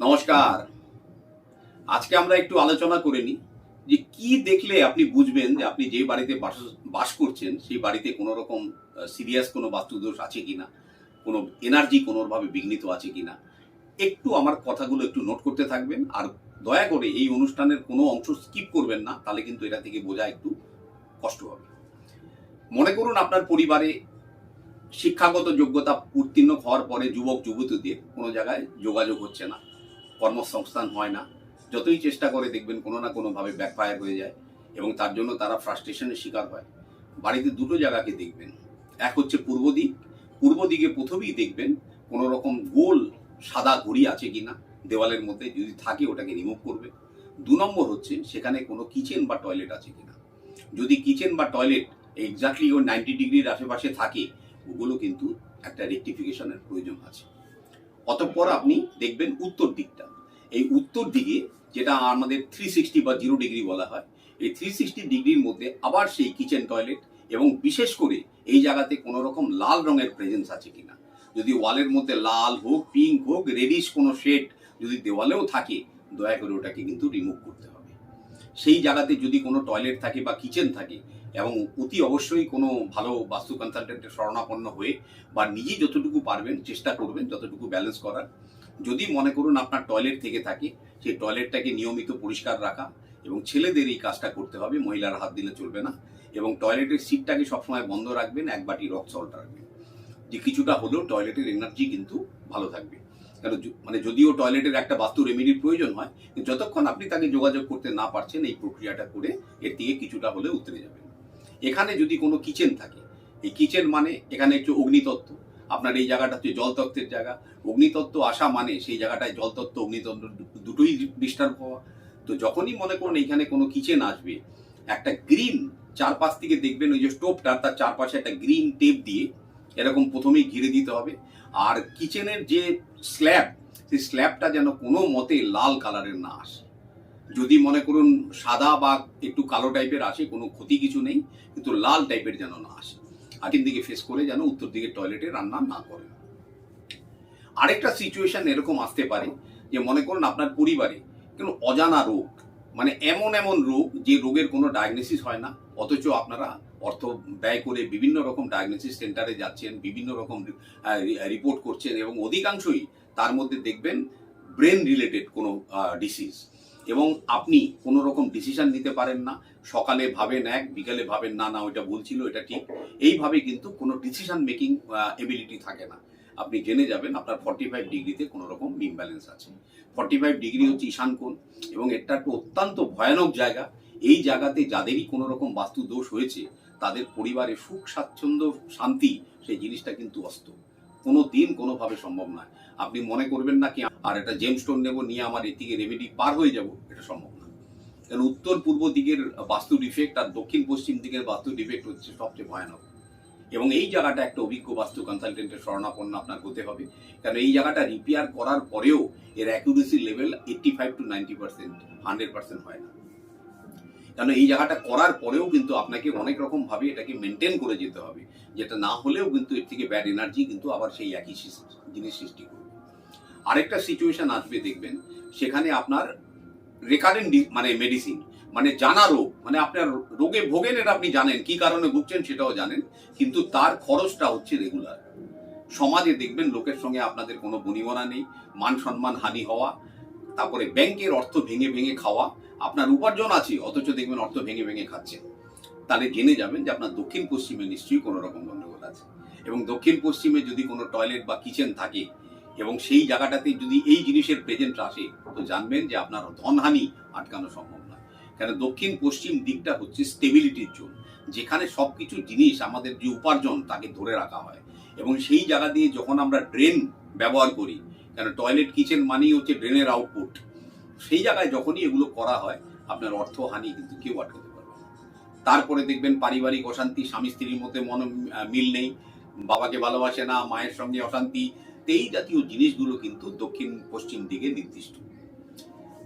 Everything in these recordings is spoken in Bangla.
নমস্কার। আজকে আমরা একটু আলোচনা করে নিই যে কি দেখলে আপনি বুঝবেন যে আপনি যে বাড়িতে বাস করছেন সেই বাড়িতে কোনো রকম সিরিয়াস কোনো বাস্তুদোষ আছে কিনা, কোনো এনার্জি কোনোভাবে বিঘ্নিত আছে কিনা। একটু আমার কথাগুলো একটু নোট করতে থাকবেন, আর দয়া করে এই অনুষ্ঠানের কোনো অংশ স্কিপ করবেন না, তাহলে কিন্তু এটা থেকে বোঝা একটু কষ্ট হবে। মনে করুন আপনার পরিবারে শিক্ষাগত যোগ্যতা উত্তীর্ণ হওয়ার পরে যুবক যুবতীদের কোনো জায়গায় যোগাযোগ হচ্ছে না, কর্মসংস্থান হয় না। যতই চেষ্টা করে দেখবেন কোনো না কোনোভাবে ব্যাকফায়ার হয়ে যায় এবং তার জন্য তারা ফ্রাস্ট্রেশনের শিকার হয়। বাড়িতে দুটো জায়গাকে দেখবেন। এক হচ্ছে পূর্ব দিক। পূর্ব দিকে প্রথমেই দেখবেন কোনো রকম গোল সাদা ঘড়ি আছে কিনা দেওয়ালের মধ্যে, যদি থাকে ওটাকে রিমুভ করবে। 2 নম্বর হচ্ছে সেখানে কোনো কিচেন বা টয়লেট আছে কিনা। যদি কিচেন বা টয়লেট এক্স্যাক্টলি ওই 90 ডিগ্রির আশেপাশে থাকে, ওগুলো কিন্তু একটা রেকটিফিকেশনের প্রয়োজন আছে। অতঃপর আপনি দেখবেন উত্তর দিকটা। এই উত্তর দিকে, যেটা আমাদের 360 বা 0 ডিগ্রি বলা হয়, এই 360 ডিগ্রির মধ্যে আবার সেই কিচেন টয়লেট, এবং বিশেষ করে এই জায়গাতে কোনো রকম লাল রঙের প্রেজেন্স আছে কিনা। যদি ওয়ালের মধ্যে লাল হোক, পিঙ্ক হোক, রেডিশ কোনো শেড যদি দেওয়ালেও থাকে, দয়া করে ওটাকে কিন্তু রিমুভ করতে হবে। সেই জায়গাতে যদি কোনো টয়লেট থাকে বা কিচেন থাকে, এবং অতি অবশ্যই কোনো ভালো বাস্তু কনসালটেন্টের শরণাপন্ন হয়ে বা নিজে যতটুকু পারবেন চেষ্টা করবেন যতটুকু ব্যালেন্স করার। যদি মনে করুন আপনার টয়লেট থেকে থাকে, সেই টয়লেটটাকে নিয়মিত পরিষ্কার রাখা, এবং ছেলেদের এই কাজটা করতে হবে, মহিলারা হাত দিলে চলবে না। এবং টয়লেটের সিটটাকে সবসময় বন্ধ রাখবেন, এক বাটি রক সল্ট রাখবেন, যে কিছুটা হলেও টয়লেটের এনার্জি কিন্তু ভালো থাকবে। কারণ যদিও টয়লেটের একটা বাস্তু রেমেডির প্রয়োজন হয়, যতক্ষণ আপনি তাকে যোগাযোগ করতে না পারছেন, এই প্রক্রিয়াটা করে এর থেকে কিছুটা হলে উতরে যাবেন। এখানে যদি কোনো কিচেন থাকে, এই কিচেন মানে এখানে একটু অগ্নিতত্ত্ব। আপনার এই জায়গাটা হচ্ছে জলতত্ত্বের জায়গা। অগ্নিতত্ত্ব আসা মানে সেই জায়গাটায় জলতত্ত্ব অগ্নিতত্ত্ব দুটোই ডিস্টার্ব হওয়া। তো যখনই মনে করুন এইখানে কোনো কিচেন আসবে, একটা গ্রিন চারপাশ থেকে দেখবেন, ওই যে স্টোভটা তার চারপাশে একটা গ্রিন টেপ দিয়ে এরকম প্রথমেই ঘিরে দিতে হবে। আর কিচেনের যে স্ল্যাব, সেই স্ল্যাবটা যেন কোনো মতে লাল কালারের না আসে। যদি মনে করুন সাদা বা একটু কালো টাইপের আসে, কোনো ক্ষতি কিছু নেই, কিন্তু লাল টাইপের যেন না আসে। আগের দিকে ফেস করে যেন উত্তর দিকে টয়লেটে রান্না না করেন। আরেকটা সিচুয়েশন এরকম আসতে পারে যে মনে করুন আপনার পরিবারে কোনো অজানা রোগ, মানে এমন এমন রোগ যে রোগের কোনো ডায়াগনোসিস হয় না, অথচ আপনারা অর্থ ব্যয় করে বিভিন্ন রকম ডায়াগনোসিস সেন্টারে যাচ্ছেন, বিভিন্ন রকম রিপোর্ট করছেন, এবং অধিকাংশই তার মধ্যে দেখবেন ব্রেন রিলেটেড কোনো ডিসিজ, এবং আপনি কোনো রকম ডিসিশন নিতে পারেন না। সকালে ভাবেন এক, বিকালে ভাবেন না না ওইটা ভুল ছিল, এটা ঠিক। এইভাবে কিন্তু কোনো ডিসিশন মেকিং এবিলিটি থাকে না। আপনি জেনে যাবেন আপনার 45 ডিগ্রিতে কোনো রকম ইমব্যালেন্স আছে। 45 ডিগ্রি হচ্ছে ঈশান কোণ, এবং এটা একটা অত্যন্ত ভয়ানক জায়গা। এই জায়গাতে যাদেরই কোনো রকম বাস্তু দোষ হয়েছে, তাদের পরিবারে সুখ স্বাচ্ছন্দ্য শান্তি, সেই জিনিসটা কিন্তু অস্ত কোনো দিন কোনোভাবে সম্ভব নয়। আপনি মনে করবেন না কি আর একটা জেমস্টোন নেব, নিয়ে আমার এদিকে রেমেডি পার হয়ে যাব, এটা সম্ভব না। কারণ উত্তর পূর্ব দিকের বাস্তু ডিফেক্ট আর দক্ষিণ পশ্চিম দিকের বাস্তু ডিফেক্ট হচ্ছে সবচেয়ে ভয়ানক। এবং এই জায়গাটা একটা অভিজ্ঞ বাস্তু কনসালটেন্টের শরণাপন্ন আপনার হতে হবে। কারণ এই জায়গাটা রিপেয়ার করার পরেও এর অ্যাকুরেসি লেভেল 85 to 90%, 100% হয় না। কারণ এই জায়গাটা করার পরেও কিন্তু আপনাকে অনেক রকম ভাবে এটাকে মেনটেন করে যেতে হবে, যেটা না হলেও কিন্তু এর থেকে ব্যাড এনার্জি কিন্তু আবার সেই একই জিনিস সৃষ্টি করবে। আরেকটা সিচুয়েশন আসবে দেখবেন, সেখানে আপনার রেকারেন্ট মানে মেডিসিন, মানে জানা রোগ, মানে আপনার রোগে ভোগেন, এটা আপনি জানেন কি কারণে ভুগছেন সেটাও জানেন, কিন্তু তার খরচটা হচ্ছে রেগুলার। সমাজে দেখবেন লোকের সঙ্গে আপনাদের কোনো বনিবনা নেই, মান সম্মান হানি হওয়া, তারপরে ব্যাংকের অর্থ ভেঙে ভেঙে খাওয়া। আপনার উপার্জন আছে অথচ দেখবেন অর্থ ভেঙে ভেঙে খাচ্ছেন। তাহলে জেনে যাবেন যে আপনার দক্ষিণ পশ্চিমে নিশ্চয়ই কোনো রকম গন্ডগোল আছে। এবং দক্ষিণ পশ্চিমে যদি কোনো টয়লেট বা কিচেন থাকে, এবং সেই জায়গাটাতে যদি এই জিনিসের প্রেজেন্ট আসে, তো জানবেন যে আপনার ধনহানি আটকানো সম্ভব নয়। কেন দক্ষিণ পশ্চিম দিকটা হচ্ছে স্টেবিলিটির জোন, যেখানে সবকিছু জিনিস আমাদের যে উপার্জন তাকে ধরে রাখা হয়। এবং সেই জায়গা দিয়ে যখন আমরা ড্রেন ব্যবহার করি, কেন টয়লেট কিচেন মানেই হচ্ছে ড্রেনের আউটপুট, সেই জায়গায় যখনই এগুলো করা হয়, আপনার অর্থহানি কিন্তু কেউ আটকাতে পারবে না। তারপরে দেখবেন পারিবারিক অশান্তি, স্বামী স্ত্রীর মধ্যে মিল নেই, বাবাকে ভালোবাসে না, মায়ের সঙ্গে অশান্তি, এই জাতীয় জিনিসগুলো কিন্তু দক্ষিণ পশ্চিম দিকে নির্দিষ্ট।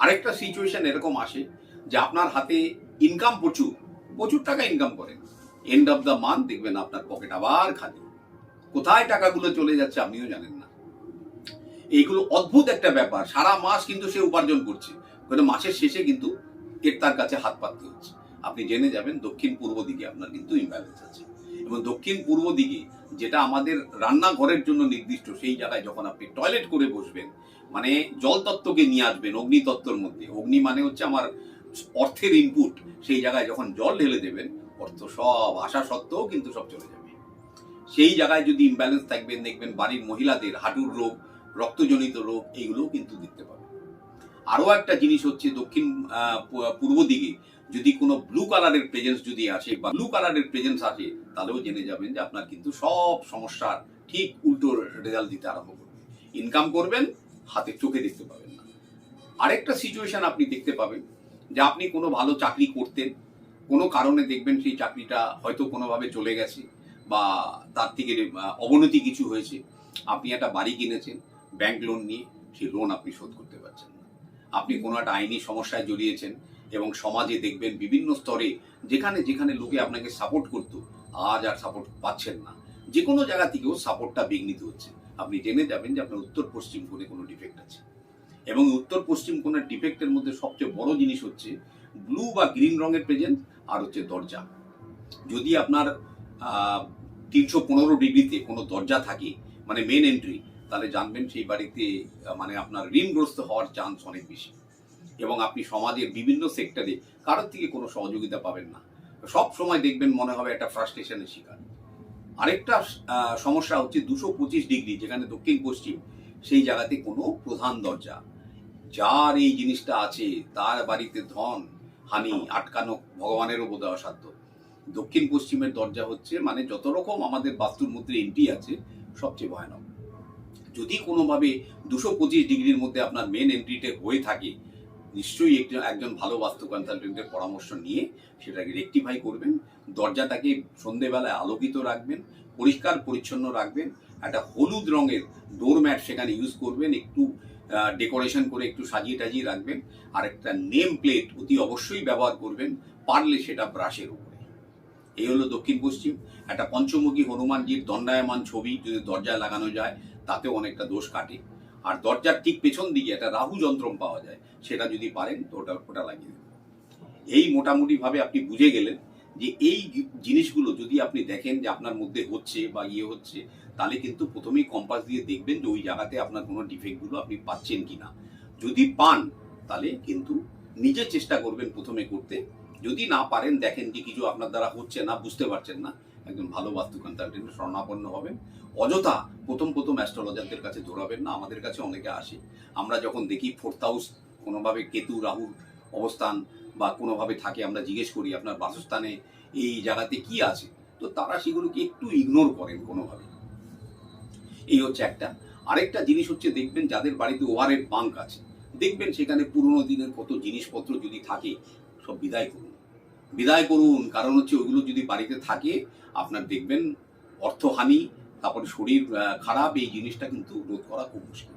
আরেকটা সিচুয়েশন এরকম আসে যে আপনার হাতে ইনকাম প্রচুর প্রচুর টাকা ইনকাম করেন, এন্ড অফ দ্য মান্থ দেখবেন আপনার পকেট আবার খালি, কোথায় টাকাগুলো চলে যাচ্ছে আপনিও জানেন না। এইগুলো অদ্ভুত একটা ব্যাপার, সারা মাস কিন্তু সে উপার্জন করছে, কিন্তু মাসের শেষে কিন্তু তার কাছে হাত পাততে হচ্ছে। আপনি জেনে যাবেন দক্ষিণ পূর্ব দিকে আপনার কিন্তু ইমব্যালেন্স আছে, এবং দক্ষিণ পূর্ব দিকে যেটা আমাদের রান্নাঘরের জন্য নির্দিষ্ট, সেই জায়গায় যখন আপনি টয়লেট করে বসবেন, মানে জল তত্ত্বকে নিয়ে আসবেন অগ্নি তত্ত্বর মধ্যে, অগ্নি মানে হচ্ছে আমার অর্থের ইনপুট, সেই জায়গায় যখন জল ঢেলে দেবেন, অর্থ সব আসা সত্ত্বেও কিন্তু সব চলে যাবে। সেই জায়গায় যদি ইমব্যালেন্স থাকবেন, দেখবেন বাড়ির মহিলাদের হাঁটুর রোগ, রক্তজনিত রোগ, এইগুলোও কিন্তু দেখতে পাবেন। আরও একটা জিনিস হচ্ছে দক্ষিণ পূর্ব দিকে যদি কোনো ব্লু কালারের প্রেজেন্স যদি আসে, বা ব্লু কালারের প্রেজেন্স আসে, তাহলেও জেনে যাবেন যে আপনার কিন্তু সব সমস্যার ঠিক উল্টো রেজাল্ট দিতে আরম্ভ করবে। ইনকাম করবেন, হাতে চোখে দেখতে পাবেন না। আরেকটা সিচুয়েশন আপনি দেখতে পাবেন যে আপনি কোনো ভালো চাকরি করতেন, কোনো কারণে দেখবেন সেই চাকরিটা হয়তো কোনোভাবে চলে গেছে, বা তার থেকে অবনতি কিছু হয়েছে, আপনি একটা বাড়ি কিনেছেন ব্যাংক লোন নিয়ে, সেই লোন আপনি শোধ করতে পারছেন না। আপনি কোনো একটা আইনি সমস্যায় জড়িয়েছেন, এবং সমাজে দেখবেন বিভিন্ন স্তরে যেখানে যেখানে লোকে আপনাকে সাপোর্ট করতো, আজ আর সাপোর্ট পাচ্ছেন না। যে কোনো জায়গা থেকেও সাপোর্টটা বিঘ্নিত হচ্ছে। আপনি জেনে যাবেন যে আপনার উত্তর পশ্চিম কোণে কোনো ডিফেক্ট আছে, এবং উত্তর পশ্চিম কোণের ডিফেক্টের মধ্যে সবচেয়ে বড় জিনিস হচ্ছে ব্লু বা গ্রিন রঙের প্রেজেন্স, আর হচ্ছে দরজা। যদি আপনার 315 ডিগ্রিতে কোনো দরজা থাকে, মানে মেন এন্ট্রি, তাহলে জানবেন সেই বাড়িতে মানে আপনার ঋণগ্রস্ত হওয়ার চান্স অনেক বেশি, এবং আপনি সমাজের বিভিন্ন সেক্টরে কারোর থেকে কোনো সহযোগিতা পাবেন না। সব সময় দেখবেন মনে হবে একটা ফ্রাস্ট্রেশনের শিকার। আরেকটা সমস্যা হচ্ছে 225 ডিগ্রি, যেখানে দক্ষিণ পশ্চিম, সেই জায়গাতে কোনো প্রধান দরজা, যার এই জিনিসটা আছে তার বাড়িতে ধন হানি আটকানো ভগবানেরও বোধ অসাধ্য। দক্ষিণ পশ্চিমের দরজা হচ্ছে মানে যত রকম আমাদের বাস্তুর মধ্যে এন্ট্রি আছে সবচেয়ে ভয়ানক। যদি কোনোভাবে 225 ডিগ্রির মধ্যে আপনার মেন এন্ট্রিতে হয়ে থাকে, নিশ্চয়ই একজন ভালো বাস্তু কনসালটেন্টের পরামর্শ নিয়ে সেটাকে রেকটিফাই করবেন। দরজাটাকে সন্ধেবেলায় আলোকিত রাখবেন, পরিষ্কার পরিচ্ছন্ন রাখবেন, একটা হলুদ রঙের ডোরম্যাট সেখানে ইউজ করবেন, একটু ডেকোরেশন করে একটু সাজিয়ে টাজিয়ে রাখবেন, আর একটা নেম প্লেট অতি অবশ্যই ব্যবহার করবেন, পারলে সেটা ব্রাশের উপরে। এই হলো দক্ষিণ পশ্চিম। একটা পঞ্চমুখী হনুমানজির দণ্ডায়মান ছবি যদি দরজায় লাগানো যায়, তাতেও অনেকটা দোষ কাটে। আর দরজার ঠিক পেছন দিকে একটা রাহু যন্ত্রম পাওয়া যায়, সেটা যদি পারেন তো ওটা লাগিয়ে দেবেন। এই মোটামুটিভাবে আপনি বুঝে গেলেন যে এই জিনিসগুলো যদি আপনি দেখেন যে আপনার মধ্যে হচ্ছে বা হচ্ছে, তাহলে কিন্তু প্রথমেই কম্পাস দিয়ে দেখবেন যে ওই জায়গাতে আপনার কোনো ডিফেক্টগুলো আপনি পাচ্ছেন কিনা। যদি পান, তাহলে কিন্তু নিজে চেষ্টা করবেন প্রথমে করতে। যদি না পারেন, দেখেন যে কিছু আপনার দ্বারা হচ্ছে না, বুঝতে পারছেন না, একজন ভালো বাস্তু কনসালটেন্টের শরণাপন্ন হবেন। অযথা প্রথম অ্যাস্ট্রোলজারদের কাছে দৌড়াবেন না। আমাদের কাছে অনেকে আসে, আমরা যখন দেখি 4th হাউস কোনোভাবে কেতু রাহুর অবস্থান বা কোনোভাবে থাকে, আমরা জিজ্ঞেস করি আপনার বাসস্থানে এই জায়গাতে কি আছে, তো তারা সেগুলোকে একটু ইগনোর করেন কোনোভাবে। এই হচ্ছে একটা। আরেকটা জিনিস হচ্ছে দেখবেন যাদের বাড়িতে ওভারের বাঙ্ক আছে, দেখবেন সেখানে পুরোনো দিনের কত জিনিসপত্র যদি থাকে, সব বিদায় করুন, বিদায় করুন। কারণ হচ্ছে ওইগুলো যদি বাড়িতে থাকে, আপনার দেখবেন অর্থহানি, তারপরে শরীর খারাপ, এই জিনিসটা কিন্তু রোধ করা খুব মুশকিল।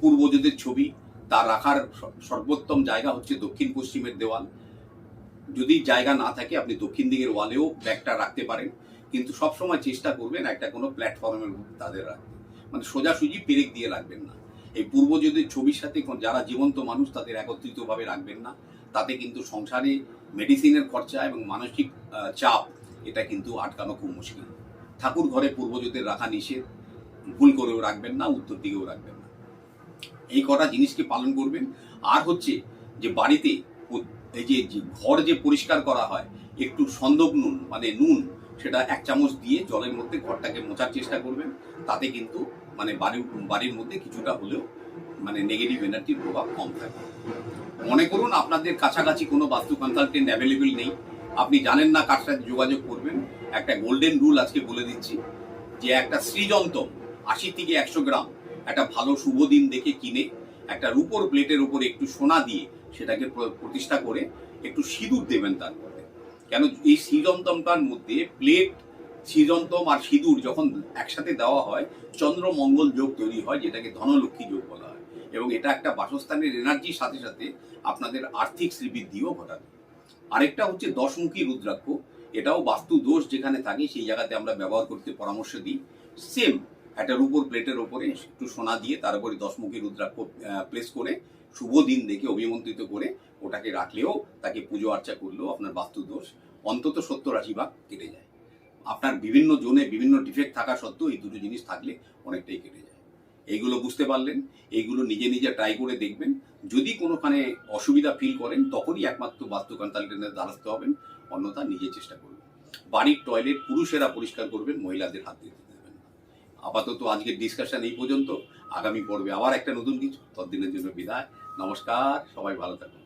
পূর্বজদের ছবি তার রাখার সর্বোত্তম জায়গা হচ্ছে দক্ষিণ পশ্চিমের দেওয়াল। যদি জায়গা না থাকে, আপনি দক্ষিণ দিকের ওয়ালেও ব্যাগটা রাখতে পারেন, কিন্তু সবসময় চেষ্টা করবেন একটা কোনো প্ল্যাটফর্মের উপর তাদের রাখতে, মানে সোজাসুজি পেরেক দিয়ে রাখবেন না। এই পূর্বজদের ছবির সাথে যারা জীবন্ত মানুষ তাদের একত্রিতভাবে রাখবেন না, তাতে কিন্তু সংসারে মেডিসিনের খরচা এবং মানসিক চাপ, এটা কিন্তু আটকানো খুব মুশকিল। ঠাকুর ঘরে পূর্বজদের রাখা নিষেধ, ভুল করেও রাখবেন না, উত্তর দিকেও রাখবেন না। এই কটা জিনিসকে পালন করবেন। আর হচ্ছে যে বাড়িতে এই যে ঘর যে পরিষ্কার করা হয়, একটু সন্দক নুন মানে নুন, সেটা 1 চামচ দিয়ে জলের মধ্যে ঘরটাকে মোছার চেষ্টা করবেন। তাতে কিন্তু মানে বাড়ির মধ্যে কিছুটা হলেও মানে নেগেটিভ এনার্জির প্রভাব কম থাকে। মনে করুন আপনাদের কাছাকাছি কোনো বাস্তু কনসালটেন্ট অ্যাভেলেবেল নেই, আপনি জানেন না কার সাথে যোগাযোগ করবেন, একটা গোল্ডেন রুল আজকে বলে দিচ্ছি, যে একটা সৃজন্তম 80 থেকে 100 গ্রাম একটা ভালো শুভ দিন দেখে কিনে একটা রূপোর প্লেটের উপরে একটু সোনা দিয়ে সেটাকে প্রতিষ্ঠা করে একটু সিঁদুর দেবেন তার মধ্যে। কেন এই সৃজন্তমটার মধ্যে প্লেট, সৃজন্তম আর সিঁদুর যখন একসাথে দেওয়া হয়, চন্দ্রমঙ্গল যোগ তৈরি হয়, যেটাকে ধনলক্ষ্মী যোগ বলা হয়, এবং এটা একটা বাসস্থানের এনার্জির সাথে সাথে আপনাদের আর্থিক শ্রীবৃদ্ধিও ঘটাবে। আরেকটা হচ্ছে 10মুখী রুদ্রাক্ষ, এটাও বাস্তু দোষ যেখানে থাকে সেই জায়গাতে আমরা ব্যবহার করতে পরামর্শ দিই। সেম একটা রূপোর প্লেটের ওপরে একটু সোনা দিয়ে তার উপরে 10 মুখী রুদ্রাক্ষ প্লেস করে শুভ দিন দেখে অভিমন্ত্রিত করে ওটাকে রাখলেও, তাকে পুজো আর্চা করলেও আপনার বাস্তু দোষ অন্তত 70-80 ভাগ কেটে যায়। আপনার বিভিন্ন জোনে বিভিন্ন ডিফেক্ট থাকা সত্ত্বেও এই দুটো জিনিস থাকলে অনেকটাই কেটে যায়। এইগুলো বুঝতে পারলেন, এইগুলো নিজে নিজে ট্রাই করে দেখবেন। যদি কোনোখানে অসুবিধা ফিল করেন তখনই একমাত্র বাস্তু কনসালটেন্টের দ্বারস্থ হবেন, অন্যথা নিজে চেষ্টা করবেন। বাড়ির টয়লেট পুরুষেরা পরিষ্কার করবেন, মহিলাদের হাত দিতে দেবেন না। আপাতত আজকের ডিসকাশন এই পর্যন্ত। আগামী পর্বে আবার একটা নতুন কিছু, ততদিনের জন্য বিদায়, নমস্কার, সবাই ভালো থাকুন।